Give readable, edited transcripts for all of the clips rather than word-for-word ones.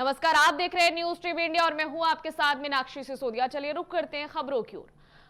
नमस्कार, आप देख रहे हैं न्यूज टीवी इंडिया और मैं हूं आपके साथ मीनाक्षी सिसोदिया। चलिए रुक करते हैं खबरों की ओर।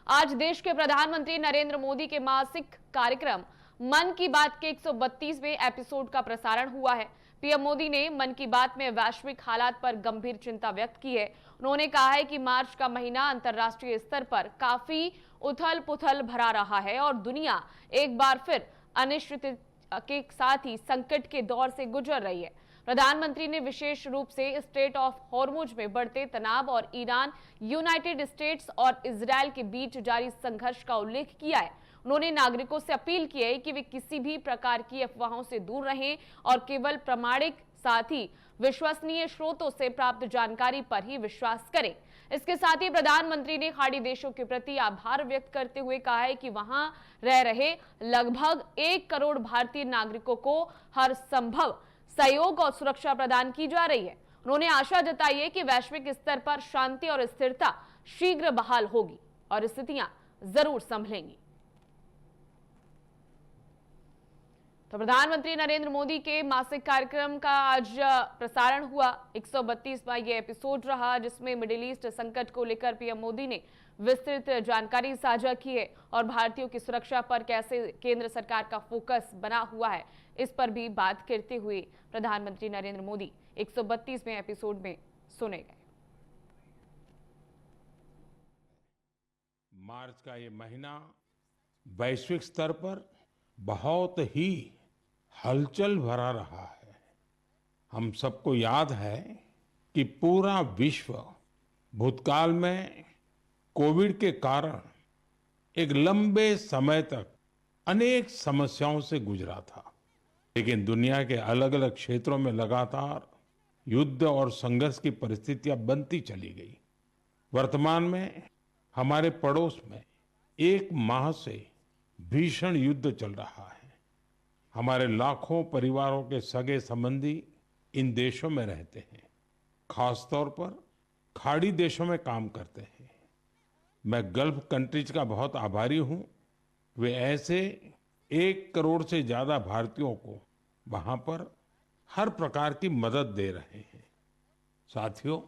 आज देश के प्रधानमंत्री नरेंद्र मोदी के मासिक कार्यक्रम मन की बात के 132वें एपिसोड का प्रसारण हुआ है। पीएम मोदी ने मन की बात में वैश्विक हालात पर गंभीर चिंता व्यक्त की है। उन्होंने कहा है कि मार्च का महीना अंतर्राष्ट्रीय स्तर पर काफी उथल पुथल भरा रहा है और दुनिया एक बार फिर अनिश्चित के साथ ही संकट के दौर से गुजर रही है। प्रधानमंत्री ने विशेष रूप से स्ट्रेट ऑफ हॉर्मुज में बढ़ते तनाव और ईरान, यूनाइटेड स्टेट्स और इजरायल के बीच जारी संघर्ष का उल्लेख किया है। उन्होंने नागरिकों से अपील की है कि वे किसी भी प्रकार की अफवाहों से दूर रहें और केवल प्रामाणिक साथ ही विश्वसनीय स्रोतों से प्राप्त जानकारी पर ही विश्वास करें। इसके साथ ही प्रधानमंत्री ने खाड़ी देशों के प्रति आभार व्यक्त करते हुए कहा है कि वहां रह रहे लगभग 1 करोड़ भारतीय नागरिकों को हर संभव सहयोग और सुरक्षा प्रदान की जा रही है। उन्होंने आशा जताई है कि वैश्विक स्तर पर शांति और स्थिरता शीघ्र बहाल होगी और स्थितियां जरूर संभलेंगी। तो प्रधानमंत्री नरेंद्र मोदी के मासिक कार्यक्रम का आज प्रसारण हुआ। 132वां ये एपिसोड रहा, जिसमें मिडिल ईस्ट संकट को लेकर पीएम मोदी ने विस्तृत जानकारी साझा की है और भारतीयों की सुरक्षा पर कैसे केंद्र सरकार का फोकस बना हुआ है, इस पर भी बात करते हुए प्रधानमंत्री नरेंद्र मोदी 132वें एपिसोड में सुने गए। मार्च का ये महीना वैश्विक स्तर पर बहुत ही हलचल भरा रहा है। हम सबको याद है कि पूरा विश्व भूतकाल में कोविड के कारण एक लंबे समय तक अनेक समस्याओं से गुजरा था, लेकिन दुनिया के अलग अलग क्षेत्रों में लगातार युद्ध और संघर्ष की परिस्थितियां बनती चली गई। वर्तमान में हमारे पड़ोस में 1 माह से भीषण युद्ध चल रहा है। हमारे लाखों परिवारों के सगे संबंधी इन देशों में रहते हैं, खासतौर पर खाड़ी देशों में काम करते हैं। मैं गल्फ कंट्रीज का बहुत आभारी हूं। वे ऐसे 1 करोड़ से ज्यादा भारतीयों को वहां पर हर प्रकार की मदद दे रहे हैं। साथियों,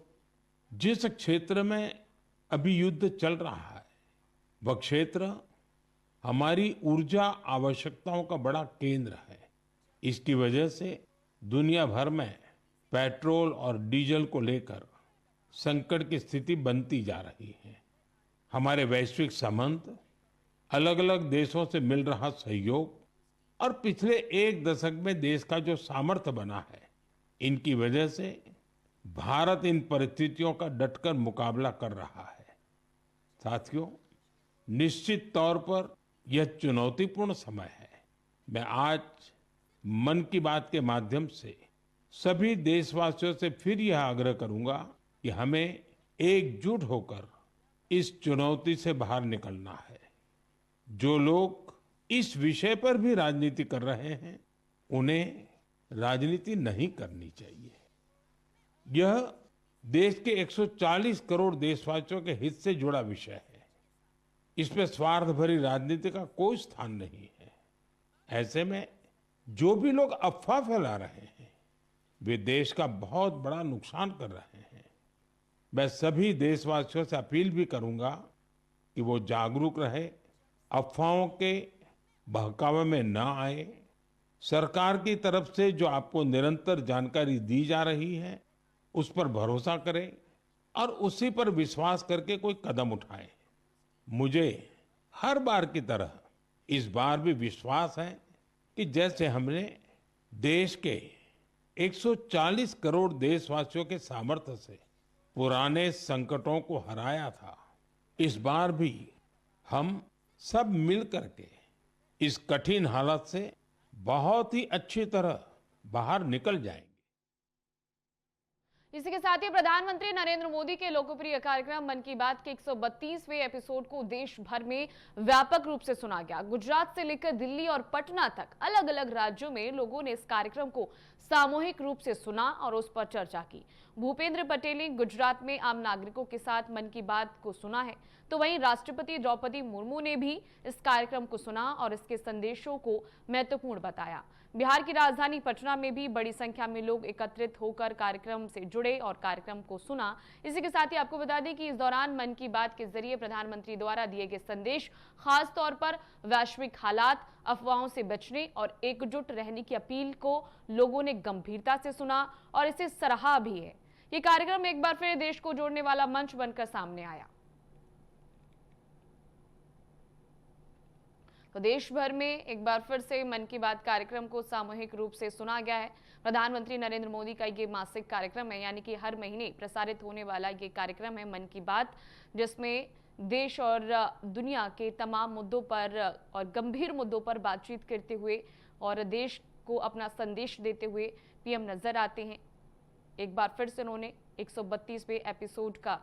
जिस क्षेत्र में अभी युद्ध चल रहा है, वह क्षेत्र हमारी ऊर्जा आवश्यकताओं का बड़ा केंद्र है। इसकी वजह से दुनिया भर में पेट्रोल और डीजल को लेकर संकट की स्थिति बनती जा रही है। हमारे वैश्विक संबंध, अलग अलग देशों से मिल रहा सहयोग और पिछले 1 दशक में देश का जो सामर्थ्य बना है, इनकी वजह से भारत इन परिस्थितियों का डटकर मुकाबला कर रहा है। साथियों, निश्चित तौर पर यह चुनौतीपूर्ण समय है। मैं आज मन की बात के माध्यम से सभी देशवासियों से फिर यह आग्रह करूंगा कि हमें एकजुट होकर इस चुनौती से बाहर निकलना है। जो लोग इस विषय पर भी राजनीति कर रहे हैं, उन्हें राजनीति नहीं करनी चाहिए। यह देश के 140 करोड़ देशवासियों के हित से जुड़ा विषय है। इसमें स्वार्थ भरी राजनीति का कोई स्थान नहीं है। ऐसे में जो भी लोग अफवाह फैला रहे हैं, वे देश का बहुत बड़ा नुकसान कर रहे हैं। मैं सभी देशवासियों से अपील भी करूंगा कि वो जागरूक रहे, अफवाहों के बहकावे में न आए। सरकार की तरफ से जो आपको निरंतर जानकारी दी जा रही है, उस पर भरोसा करें और उसी पर विश्वास करके कोई कदम उठाएं। मुझे हर बार की तरह इस बार भी विश्वास है कि जैसे हमने देश के 140 करोड़ देशवासियों के सामर्थ्य से पुराने संकटों को हराया था, इस बार भी हम सब मिल करके इस कठिन हालत से बहुत ही अच्छी तरह बाहर निकल जाएंगे। इसी के साथ ही प्रधानमंत्री नरेंद्र मोदी के लोकप्रिय कार्यक्रम मन की बात के 132वें एपिसोड को देश भर में व्यापक रूप से सुना गया। गुजरात से लेकर दिल्ली और पटना तक अलग अलग राज्यों में लोगों ने इस कार्यक्रम को सामूहिक रूप से सुना और उस पर चर्चा की। भूपेंद्र पटेल ने गुजरात में आम नागरिकों के साथ मन की बात को सुना है, तो वहीं राष्ट्रपति द्रौपदी मुर्मू ने भी इस कार्यक्रम को सुना और इसके संदेशों को महत्वपूर्ण बताया। बिहार की राजधानी पटना में भी बड़ी संख्या में लोग एकत्रित होकर कार्यक्रम से जुड़े और कार्यक्रम को सुना। इसी के साथ ही आपको बता दें कि इस दौरान मन की बात के जरिए प्रधानमंत्री द्वारा दिए गए संदेश, खास तौर पर वैश्विक हालात, अफवाहों से बचने और एकजुट रहने की अपील को लोगों ने गंभीरता से सुना और इसे सराहा भी है। ये कार्यक्रम एक बार फिर देश को जोड़ने वाला मंच बनकर सामने आया। तो देश भर में एक बार फिर से मन की बात कार्यक्रम को सामूहिक रूप से सुना गया है। प्रधानमंत्री नरेंद्र मोदी का ये मासिक कार्यक्रम है, यानी कि हर महीने प्रसारित होने वाला ये कार्यक्रम है मन की बात, जिसमें देश और दुनिया के तमाम मुद्दों पर और गंभीर मुद्दों पर बातचीत करते हुए और देश को अपना संदेश देते हुए पीएम नजर आते हैं। एक बार फिर से उन्होंने 132वें एपिसोड का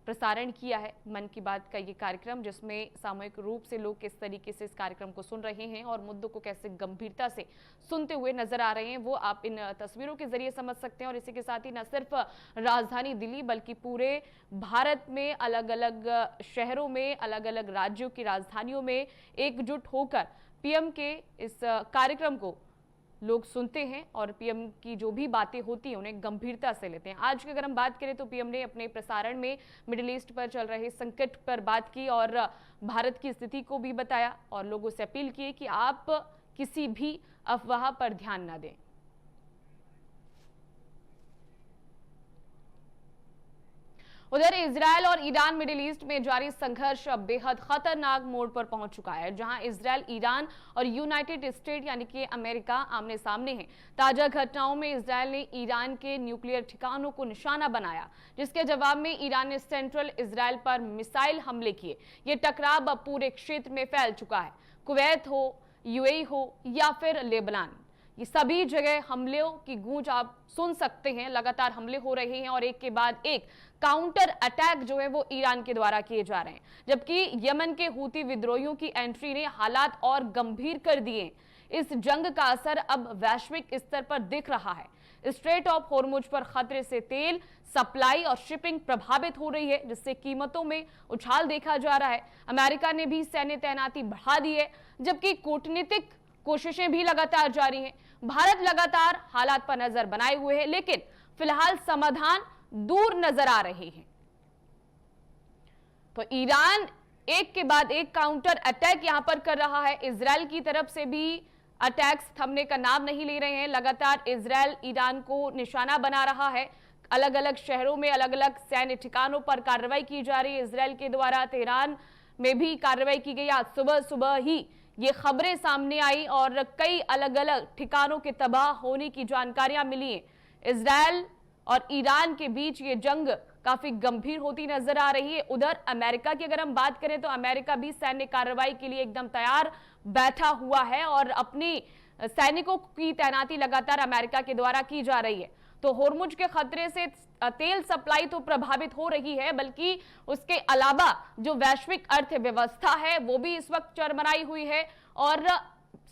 प्रसारण किया है मन की बात का ये कार्यक्रम, जिसमें सामूहिक रूप से लोग किस तरीके से इस कार्यक्रम को सुन रहे हैं और मुद्दों को कैसे गंभीरता से सुनते हुए नजर आ रहे हैं, वो आप इन तस्वीरों के जरिए समझ सकते हैं। और इसी के साथ ही न सिर्फ राजधानी दिल्ली बल्कि पूरे भारत में अलग अलग शहरों में, अलग अलग राज्यों की राजधानियों में एकजुट होकर पीएम के इस कार्यक्रम को लोग सुनते हैं और पीएम की जो भी बातें होती हैं उन्हें गंभीरता से लेते हैं। आज की अगर हम बात करें तो पीएम ने अपने प्रसारण में मिडिल ईस्ट पर चल रहे संकट पर बात की और भारत की स्थिति को भी बताया और लोगों से अपील की कि आप किसी भी अफवाह पर ध्यान न दें। उधर इजरायल और ईरान मिडिल ईस्ट में जारी संघर्ष अब बेहद खतरनाक मोड़ पर पहुंच चुका है, जहां इजरायल, ईरान और यूनाइटेड स्टेट यानी कि अमेरिका आमने सामने हैं। ताजा घटनाओं में इजरायल ने ईरान के न्यूक्लियर ठिकानों को निशाना बनाया, जिसके जवाब में ईरान ने सेंट्रल इजरायल पर मिसाइल हमले किए। ये टकराव अब पूरे क्षेत्र में फैल चुका है। कुवैत हो, यूएई हो या फिर लेबनान, ये सभी जगह हमलों की गूंज आप सुन सकते हैं। लगातार हमले हो रहे हैं और एक के बाद एक काउंटर अटैक जो है वो ईरान के द्वारा किए जा रहे हैं, जबकि यमन के हूती विद्रोहियों की एंट्री ने हालात और गंभीर कर दिए। इस जंग का असर अब वैश्विक स्तर पर दिख रहा है। स्ट्रेट ऑफ होर्मुज पर खतरे से तेल सप्लाई और शिपिंग प्रभावित हो रही है, जिससे कीमतों में उछाल देखा जा रहा है। अमेरिका ने भी सैन्य तैनाती बढ़ा दी है, जबकि कूटनीतिक कोशिशें भी लगातार जारी हैं। भारत लगातार हालात पर नजर बनाए हुए है, लेकिन फिलहाल समाधान दूर नजर आ रहे हैं। तो ईरान एक के बाद एक काउंटर अटैक यहां पर कर रहा है। इजरायल की तरफ से भी अटैक्स थमने का नाम नहीं ले रहे हैं। लगातार इजरायल ईरान को निशाना बना रहा है। अलग अलग शहरों में अलग अलग सैन्य ठिकानों पर कार्रवाई की जा रही है इजरायल के द्वारा। तेहरान में भी कार्रवाई की गई। आज सुबह सुबह ही ये खबरें सामने आई और कई अलग अलग ठिकानों के तबाह होने की जानकारियां मिली हैं। इजरायल और ईरान के बीच ये जंग काफी गंभीर होती नजर आ रही है। उधर अमेरिका की अगर हम बात करें तो अमेरिका भी सैन्य कार्रवाई के लिए एकदम तैयार बैठा हुआ है और अपनी सैनिकों की तैनाती लगातार अमेरिका के द्वारा की जा रही है। तो होर्मुज के खतरे से तेल सप्लाई तो प्रभावित हो रही है, बल्कि उसके अलावा जो वैश्विक अर्थव्यवस्था है वो भी इस वक्त चरमराई हुई है और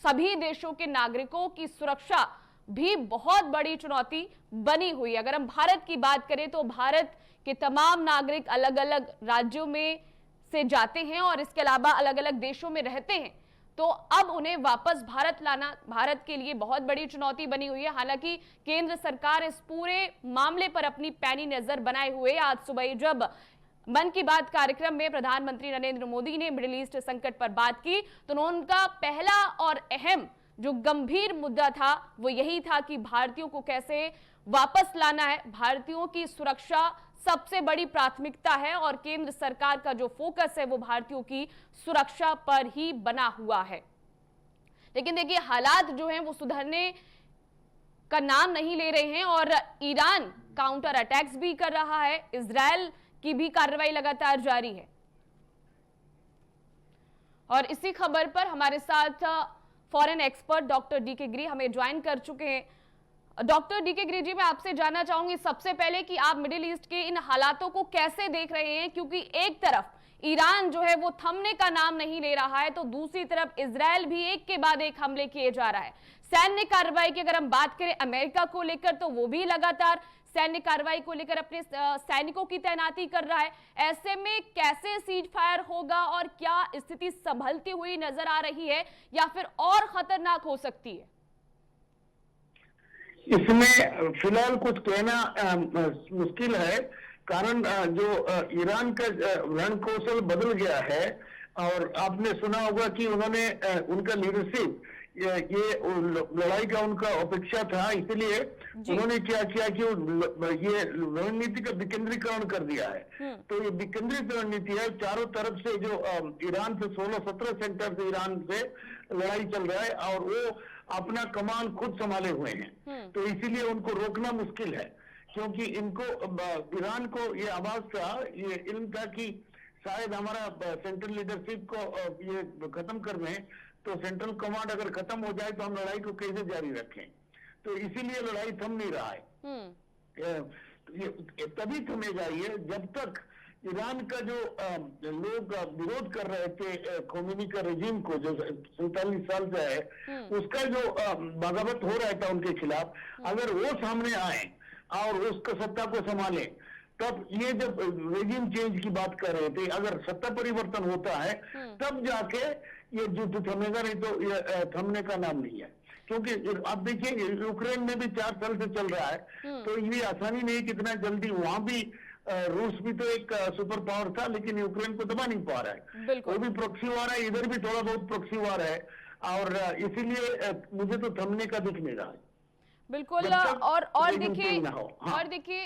सभी देशों के नागरिकों की सुरक्षा भी बहुत बड़ी चुनौती बनी हुई है। अगर हम भारत की बात करें तो भारत के तमाम नागरिक अलग अलग राज्यों में से जाते हैं और इसके अलावा अलग अलग देशों में रहते हैं, तो अब उन्हें वापस भारत लाना भारत के लिए बहुत बड़ी चुनौती बनी हुई है। हालांकि केंद्र सरकार इस पूरे मामले पर अपनी पैनी नजर बनाए हुए आज सुबह जब मन की बात कार्यक्रम में प्रधानमंत्री नरेंद्र मोदी ने मिडिल ईस्ट संकट पर बात की तो उनका पहला और अहम जो गंभीर मुद्दा था वो यही था कि भारतीयों को कैसे वापस लाना है। भारतीयों की सुरक्षा सबसे बड़ी प्राथमिकता है और केंद्र सरकार का जो फोकस है वो भारतीयों की सुरक्षा पर ही बना हुआ है। लेकिन देखिए हालात जो हैं वो सुधरने का नाम नहीं ले रहे हैं और ईरान काउंटर अटैक्स भी कर रहा है। इजरायल की भी कार्रवाई लगातार जारी है। और इसी खबर पर हमारे साथ फॉरेन एक्सपर्ट डॉक्टर डीके गिरी हमें ज्वाइन कर चुके हैं। डॉक्टर डीके गिरी जी, मैं आपसे जानना चाहूंगी सबसे पहले कि आप मिडिल ईस्ट के इन हालातों को कैसे देख रहे हैं, क्योंकि एक तरफ ईरान जो है वो थमने का नाम नहीं ले रहा है तो दूसरी तरफ इजरायल भी एक के बाद एक हमले किए जा रहा है। सैन्य कार्रवाई की अगर हम बात करें अमेरिका को लेकर तो वो भी लगातार सैन्य कार्रवाई को लेकर अपने सैनिकों की तैनाती कर रहा है। ऐसे में कैसे सीज फायर होगा और क्या स्थिति संभलती हुई नजर आ रही है या फिर और खतरनाक हो सकती है? इसमें फिलहाल कुछ कहना मुश्किल है, कारण जो ईरान का रण कौशल बदल गया है। और आपने सुना होगा कि उन्होंने उनका लीडरशिप ये लड़ाई का उनका अपेक्षा था, इसलिए उन्होंने क्या किया कि ये रणनीति का विकेंद्रीकरण कर दिया है। तो ये विकेंद्रित रणनीति है, चारों तरफ से जो ईरान से 16-17 सेक्टर से ईरान से लड़ाई चल रहा है और वो अपना कमान खुद संभाले हुए हैं। तो इसीलिए उनको रोकना मुश्किल है, क्योंकि इनको ईरान को ये आवाज था, ये इल्म था कि शायद हमारा सेंट्रल लीडरशिप को ये खत्म कर दें, तो सेंट्रल कमांड अगर खत्म हो जाए तो हम लड़ाई को कैसे जारी रखें। तो इसीलिए लड़ाई थम नहीं रहा है। ये तभी थमेगा ये जब तक ईरान का जो लोग विरोध कर रहे थे खोमेनी का रेजिम को, जो 47 साल से है, उसका जो बगावत हो रहा था उनके खिलाफ, अगर वो सामने आए और उसका सत्ता को संभाले, तब ये जब रेजिम चेंज की बात कर रहे थे, अगर सत्ता परिवर्तन होता है तब जाके ये युद्ध थमेगा, नहीं तो ये थमने का नाम नहीं है। क्योंकि आप देखिए यूक्रेन में भी 4 साल से चल रहा है, तो ये आसानी नहीं कितना जल्दी, वहां भी रूस भी तो एक सुपर पावर था, लेकिन यूक्रेन को दबा नहीं पा रहा है। वो भी प्रॉक्सी वार है, इधर भी थोड़ा बहुत प्रॉक्सी वार है, और इसीलिए मुझे तो थमने का दिख नहीं रहा है। बिल्कुल। और देखिए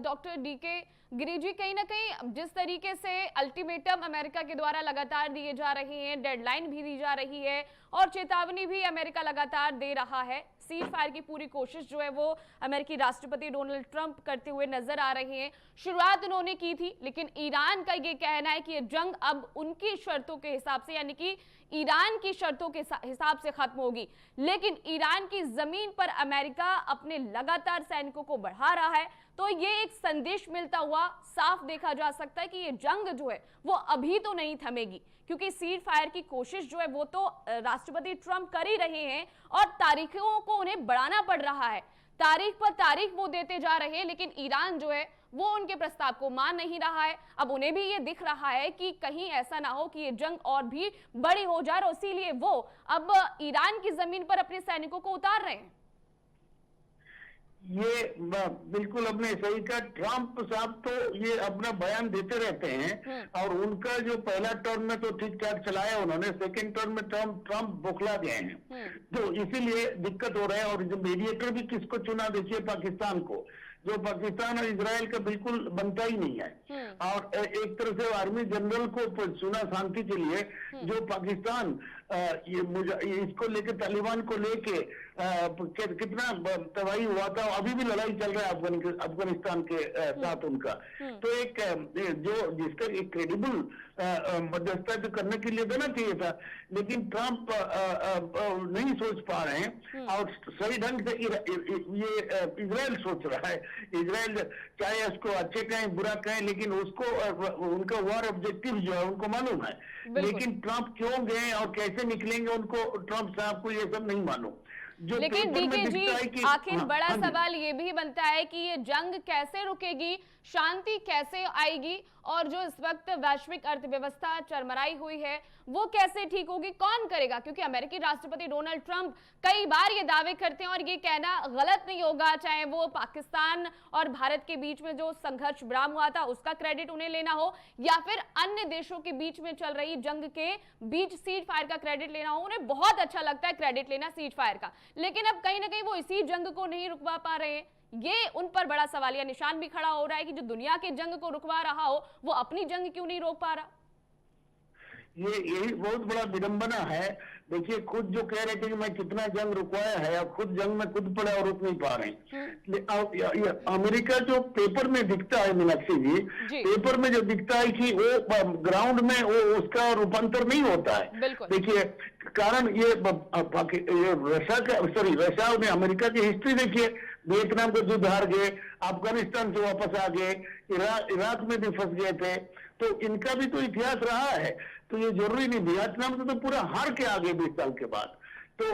डॉक्टर डीके गिरी जी, कहीं ना कहीं जिस तरीके से अल्टीमेटम अमेरिका के द्वारा लगातार दिए जा रहे हैं, डेडलाइन भी दी जा रही है और चेतावनी भी अमेरिका लगातार दे रहा है, सीज फायर की पूरी कोशिश जो है वो अमेरिकी राष्ट्रपति डोनाल्ड ट्रंप करते हुए नजर आ रहे हैं। शुरुआत उन्होंने की थी, लेकिन ईरान का ये कहना है कि ये जंग अब उनकी शर्तों के हिसाब से, यानी कि ईरान की शर्तों के हिसाब से खत्म होगी। लेकिन ईरान की जमीन पर अमेरिका अपने लगातार सैनिकों को बढ़ा रहा है, तो ये एक संदेश मिलता हुआ साफ देखा जा सकता है कि ये जंग जो है वो अभी तो नहीं थमेगी, क्योंकि सीज फायर की कोशिश जो है वो तो राष्ट्रपति ट्रंप कर ही रहे हैं और तारीखों को उन्हें बढ़ाना पड़ रहा है, तारीख पर तारीख वो देते जा रहे हैं, लेकिन ईरान जो है वो उनके प्रस्ताव को मान नहीं रहा है। अब उन्हें भी ये दिख रहा है कि कहीं ऐसा ना हो कि ये जंग और भी बड़ी हो जाए, और इसीलिए वो अब ईरान की जमीन पर अपने सैनिकों को उतार रहे हैं। ये बिल्कुल अपने सही कहा। ट्रंप साहब तो ये अपना बयान देते रहते हैं, और उनका जो पहला टर्म में तो ठीक ठाक चलाया उन्होंने, सेकंड टर्म में ट्रंप बौखला गए हैं, तो इसीलिए दिक्कत हो रहा है। और जो मीडिएटर भी किसको चुना, देखिए पाकिस्तान को, जो पाकिस्तान और इजराइल का बिल्कुल बनता ही नहीं है। और एक तरह से आर्मी जनरल को चुना शांति के लिए, जो पाकिस्तान ये इसको लेके, तालिबान को लेके कितना तबाही हुआ था, अभी भी लड़ाई चल रहा है अफगानिस्तान के साथ उनका। तो एक जो जिसका एक क्रेडिबल मध्यस्थता जो करने के लिए देना चाहिए था, लेकिन ट्रंप नहीं सोच पा रहे हैं, और सही ढंग से ये इजराइल सोच रहा है। इजराइल चाहे उसको अच्छे कहें बुरा कहें, लेकिन उसको उनका वॉर ऑब्जेक्टिव जो है उनको मालूम है, लेकिन ट्रंप क्यों गए और कैसे निकलेंगे उनको, ट्रंप साहब को ये सब नहीं मालूम। लेकिन डीके जी, आखिर बड़ा सवाल ये भी बनता है कि ये जंग कैसे रुकेगी, शांति कैसे आएगी, और जो इस वक्त वैश्विक अर्थव्यवस्था चरमराई हुई है वो कैसे ठीक होगी, कौन करेगा? क्योंकि अमेरिकी राष्ट्रपति डोनाल्ड ट्रंप कई बार ये दावे करते हैं, और ये कहना गलत नहीं होगा, चाहे वो पाकिस्तान और भारत के बीच में जो संघर्ष विराम हुआ था उसका क्रेडिट उन्हें लेना हो, या फिर अन्य देशों के बीच में चल रही जंग के बीच सीज फायर का क्रेडिट लेना हो। उन्हें बहुत अच्छा लगता है क्रेडिट लेना सीज फायर का, लेकिन अब कहीं ना कहीं वो इसी जंग को नहीं रुकवा पा रहे हैं। ये उन पर बड़ा सवालिया निशान भी खड़ा हो रहा है कि जो दुनिया के जंग को रुकवा रहा हो वो अपनी जंग क्यों नहीं रोक पा रहा। यही बहुत बड़ा विडंबना है। देखिए, खुद जो कह रहे थे कि मैं कितना जंग रुकवाया है, अब खुद जंग में खुद पड़े और रुक नहीं पा रहे। अमेरिका जो पेपर में दिखता है मीनाक्षी जी, पेपर में जो दिखता है कि वो ग्राउंड में वो उसका रूपांतर नहीं होता है। देखिए, कारण ये रशिया ने अमेरिका की हिस्ट्री देखिए, वियतनाम को युद्ध हार गए, अफगानिस्तान से वापस आ गए, इराक में भी फंस गए थे, तो इनका भी तो इतिहास रहा है। तो ये जरूरी नहीं, वियतनाम से तो पूरा हार के आ गए 20 साल के बाद। तो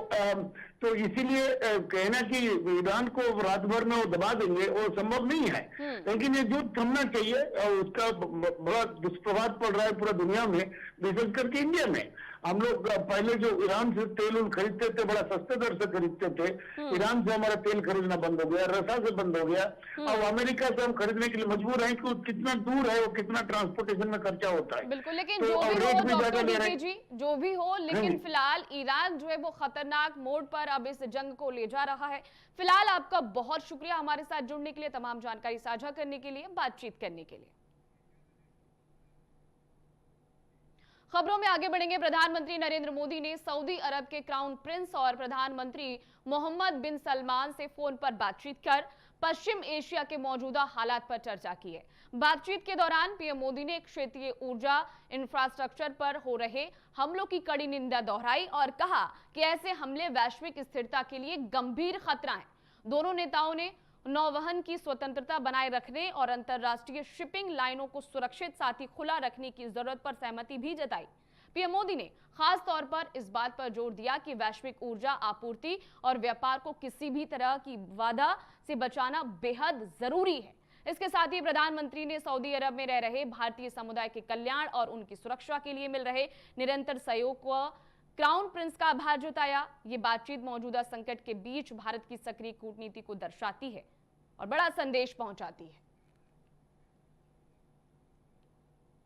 तो इसीलिए कहना कि ईरान को रात भर में वो दबा देंगे वो संभव नहीं है। लेकिन ये युद्ध थमना चाहिए और उसका बड़ा दुष्प्रभाव पड़ रहा है पूरा दुनिया में, विशेष करके इंडिया में। हम लोग पहले जो ईरान से तेल उल खरीदते थे बड़ा सस्ते दर से खरीदते थे, ईरान से हमारा तेल खरीदना बंद हो गया, रसा से बंद हो गया। अब अमेरिका से हम खरीदने के लिए मजबूर हैं कि कितना दूर है वो, कितना ट्रांसपोर्टेशन में खर्चा होता है। बिल्कुल, लेकिन तो जो भी हो डॉक्टर ले डीके जी, जो भी हो, लेकिन फिलहाल ईरान जो है वो खतरनाक मोड पर अब इस जंग को ले जा रहा है। फिलहाल आपका बहुत शुक्रिया हमारे साथ जुड़ने के लिए, तमाम जानकारी साझा करने के लिए, बातचीत करने के लिए। खबरों में आगे बढ़ेंगे। प्रधानमंत्री नरेंद्र मोदी ने सऊदी अरब के क्राउन प्रिंस और प्रधानमंत्री मोहम्मद बिन सलमान से फोन पर बातचीत कर पश्चिम एशिया के मौजूदा हालात पर चर्चा की है। बातचीत के दौरान पीएम मोदी ने क्षेत्रीय ऊर्जा इंफ्रास्ट्रक्चर पर हो रहे हमलों की कड़ी निंदा दोहराई और कहा कि ऐसे हमले वैश्विक स्थिरता के लिए गंभीर खतरा है। दोनों नेताओं ने नौवहन की स्वतंत्रता बनाए रखने और अंतरराष्ट्रीय शिपिंग लाइनों को सुरक्षित साथ ही खुला रखने की जरूरत पर सहमति भी जताई। पीएम मोदी ने खास तौर पर इस बात पर जोर दिया कि वैश्विक ऊर्जा आपूर्ति और व्यापार को किसी भी तरह की बाधा से बचाना बेहद जरूरी है। इसके साथ ही प्रधानमंत्री ने सऊदी अरब में रह रहे भारतीय समुदाय के कल्याण और उनकी सुरक्षा के लिए मिल रहे निरंतर सहयोग को क्राउन प्रिंस का आभार जताया। ये बातचीत मौजूदा संकट के बीच भारत की सक्रिय कूटनीति को दर्शाती है और बड़ा संदेश पहुंचाती है।